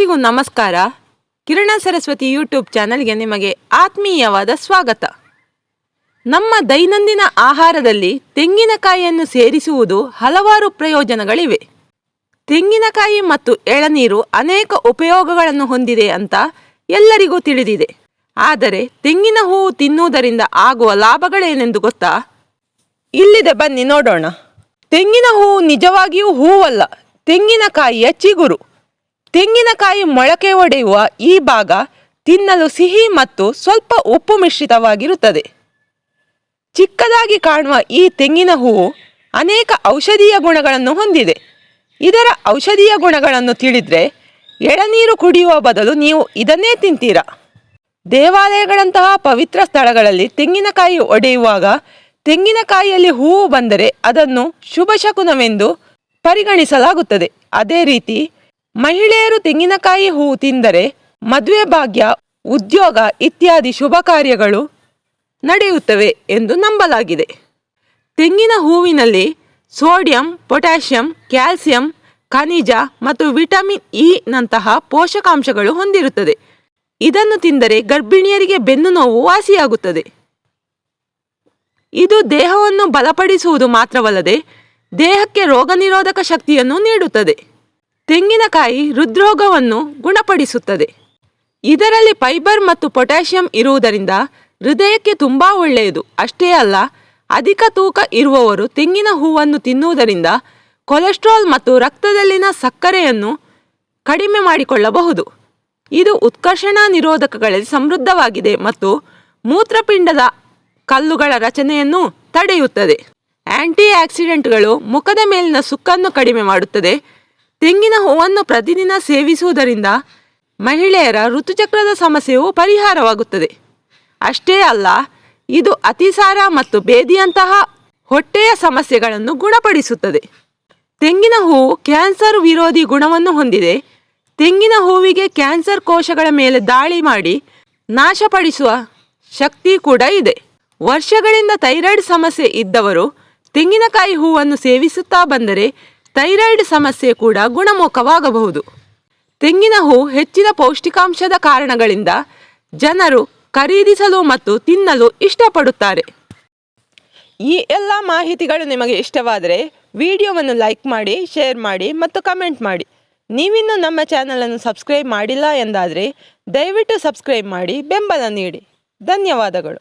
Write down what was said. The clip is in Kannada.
ಎಲ್ಲರಿಗೂ ನಮಸ್ಕಾರ. ಕಿರಣ ಸರಸ್ವತಿ ಯೂಟ್ಯೂಬ್ ಚಾನಲ್ಗೆ ನಿಮಗೆ ಆತ್ಮೀಯವಾದ ಸ್ವಾಗತ. ನಮ್ಮ ದೈನಂದಿನ ಆಹಾರದಲ್ಲಿ ತೆಂಗಿನಕಾಯಿಯನ್ನು ಸೇರಿಸುವುದು ಹಲವಾರು ಪ್ರಯೋಜನಗಳಿವೆ. ತೆಂಗಿನಕಾಯಿ ಮತ್ತು ಎಳನೀರು ಅನೇಕ ಉಪಯೋಗಗಳನ್ನು ಹೊಂದಿದೆ ಅಂತ ಎಲ್ಲರಿಗೂ ತಿಳಿದಿದೆ. ಆದರೆ ತೆಂಗಿನ ಹೂವು ತಿನ್ನುವುದರಿಂದ ಆಗುವ ಲಾಭಗಳೇನೆಂದು ಗೊತ್ತಾ? ಇಲ್ಲಿದೆ, ಬನ್ನಿ ನೋಡೋಣ. ತೆಂಗಿನ ಹೂವು ನಿಜವಾಗಿಯೂ ಹೂವಲ್ಲ, ತೆಂಗಿನಕಾಯಿಯ ಚಿಗುರು. ತೆಂಗಿನಕಾಯಿ ಮೊಳಕೆ ಒಡೆಯುವ ಈ ಭಾಗ ತಿನ್ನಲು ಸಿಹಿ ಮತ್ತು ಸ್ವಲ್ಪ ಉಪ್ಪು ಮಿಶ್ರಿತವಾಗಿರುತ್ತದೆ. ಚಿಕ್ಕದಾಗಿ ಕಾಣುವ ಈ ತೆಂಗಿನ ಹೂವು ಅನೇಕ ಔಷಧೀಯ ಗುಣಗಳನ್ನು ಹೊಂದಿದೆ. ಇದರ ಔಷಧೀಯ ಗುಣಗಳನ್ನು ತಿಳಿದ್ರೆ ಎಳನೀರು ಕುಡಿಯುವ ಬದಲು ನೀವು ಇದನ್ನೇ ತಿಂತೀರಾ. ದೇವಾಲಯಗಳಂತಹ ಪವಿತ್ರ ಸ್ಥಳಗಳಲ್ಲಿ ತೆಂಗಿನಕಾಯಿ ಒಡೆಯುವಾಗ ತೆಂಗಿನಕಾಯಿಯಲ್ಲಿ ಹೂವು ಬಂದರೆ ಅದನ್ನು ಶುಭ ಶಕುನವೆಂದು ಪರಿಗಣಿಸಲಾಗುತ್ತದೆ. ಅದೇ ರೀತಿ ಮಹಿಳೆಯರು ತೆಂಗಿನಕಾಯಿ ಹೂವು ತಿಂದರೆ ಮದುವೆ ಭಾಗ್ಯ, ಉದ್ಯೋಗ ಇತ್ಯಾದಿ ಶುಭ ಕಾರ್ಯಗಳು ನಡೆಯುತ್ತವೆ ಎಂದು ನಂಬಲಾಗಿದೆ. ತೆಂಗಿನ ಹೂವಿನಲ್ಲಿ ಸೋಡಿಯಂ, ಪೊಟ್ಯಾಷಿಯಂ, ಕ್ಯಾಲ್ಸಿಯಂ, ಖನಿಜ ಮತ್ತು ವಿಟಮಿನ್ ಇ ನಂತಹ ಪೋಷಕಾಂಶಗಳು ಹೊಂದಿರುತ್ತದೆ. ಇದನ್ನು ತಿಂದರೆ ಗರ್ಭಿಣಿಯರಿಗೆ ಬೆನ್ನು ನೋವು ವಾಸಿಯಾಗುತ್ತದೆ. ಇದು ದೇಹವನ್ನು ಬಲಪಡಿಸುವುದು ಮಾತ್ರವಲ್ಲದೆ ದೇಹಕ್ಕೆ ರೋಗನಿರೋಧಕ ಶಕ್ತಿಯನ್ನು ನೀಡುತ್ತದೆ. ತೆಂಗಿನಕಾಯಿ ಹೃದ್ರೋಗವನ್ನು ಗುಣಪಡಿಸುತ್ತದೆ. ಇದರಲ್ಲಿ ಫೈಬರ್ ಮತ್ತು ಪೊಟ್ಯಾಷಿಯಂ ಇರುವುದರಿಂದ ಹೃದಯಕ್ಕೆ ತುಂಬ ಒಳ್ಳೆಯದು. ಅಷ್ಟೇ ಅಲ್ಲ, ಅಧಿಕ ತೂಕ ಇರುವವರು ತೆಂಗಿನ ಹೂವನ್ನು ತಿನ್ನುವುದರಿಂದ ಕೊಲೆಸ್ಟ್ರಾಲ್ ಮತ್ತು ರಕ್ತದಲ್ಲಿನ ಸಕ್ಕರೆಯನ್ನು ಕಡಿಮೆ ಮಾಡಿಕೊಳ್ಳಬಹುದು. ಇದು ಉತ್ಕರ್ಷಣ ನಿರೋಧಕಗಳಲ್ಲಿ ಸಮೃದ್ಧವಾಗಿದೆ ಮತ್ತು ಮೂತ್ರಪಿಂಡದ ಕಲ್ಲುಗಳ ರಚನೆಯನ್ನು ತಡೆಯುತ್ತದೆ. ಆಂಟಿ ಆಕ್ಸಿಡೆಂಟ್ಗಳು ಮುಖದ ಮೇಲಿನ ಸುಕ್ಕನ್ನು ಕಡಿಮೆ ಮಾಡುತ್ತದೆ. ತೆಂಗಿನ ಹೂವನ್ನು ಪ್ರತಿದಿನ ಸೇವಿಸುವುದರಿಂದ ಮಹಿಳೆಯರ ಋತುಚಕ್ರದ ಸಮಸ್ಯೆಯು ಪರಿಹಾರವಾಗುತ್ತದೆ. ಅಷ್ಟೇ ಅಲ್ಲ, ಇದು ಅತಿಸಾರ ಮತ್ತು ಬೇದಿಯಂತಹ ಹೊಟ್ಟೆಯ ಸಮಸ್ಯೆಗಳನ್ನು ಗುಣಪಡಿಸುತ್ತದೆ. ತೆಂಗಿನ ಹೂವು ಕ್ಯಾನ್ಸರ್ ವಿರೋಧಿ ಗುಣವನ್ನು ಹೊಂದಿದೆ. ತೆಂಗಿನ ಹೂವಿಗೆ ಕ್ಯಾನ್ಸರ್ ಕೋಶಗಳ ಮೇಲೆ ದಾಳಿ ಮಾಡಿ ನಾಶಪಡಿಸುವ ಶಕ್ತಿ ಕೂಡ ಇದೆ. ವರ್ಷಗಳಿಂದ ಥೈರಾಯ್ಡ್ ಸಮಸ್ಯೆ ಇದ್ದವರು ತೆಂಗಿನಕಾಯಿ ಹೂವನ್ನು ಸೇವಿಸುತ್ತಾ ಬಂದರೆ ಥೈರಾಯ್ಡ್ ಸಮಸ್ಯೆ ಕೂಡ ಗುಣಮುಖವಾಗಬಹುದು. ತೆಂಗಿನ ಹೂ ಹೆಚ್ಚಿನ ಪೌಷ್ಟಿಕಾಂಶದ ಕಾರಣಗಳಿಂದ ಜನರು ಖರೀದಿಸಲು ಮತ್ತು ತಿನ್ನಲು ಇಷ್ಟಪಡುತ್ತಾರೆ. ಈ ಎಲ್ಲ ಮಾಹಿತಿಗಳು ನಿಮಗೆ ಇಷ್ಟವಾದರೆ ವಿಡಿಯೋವನ್ನು ಲೈಕ್ ಮಾಡಿ, ಶೇರ್ ಮಾಡಿ ಮತ್ತು ಕಮೆಂಟ್ ಮಾಡಿ. ನೀವಿನ್ನೂ ನಮ್ಮ ಚಾನಲನ್ನು ಸಬ್ಸ್ಕ್ರೈಬ್ ಮಾಡಿಲ್ಲ ಎಂದಾದರೆ ದಯವಿಟ್ಟು ಸಬ್ಸ್ಕ್ರೈಬ್ ಮಾಡಿ ಬೆಂಬಲ ನೀಡಿ. ಧನ್ಯವಾದಗಳು.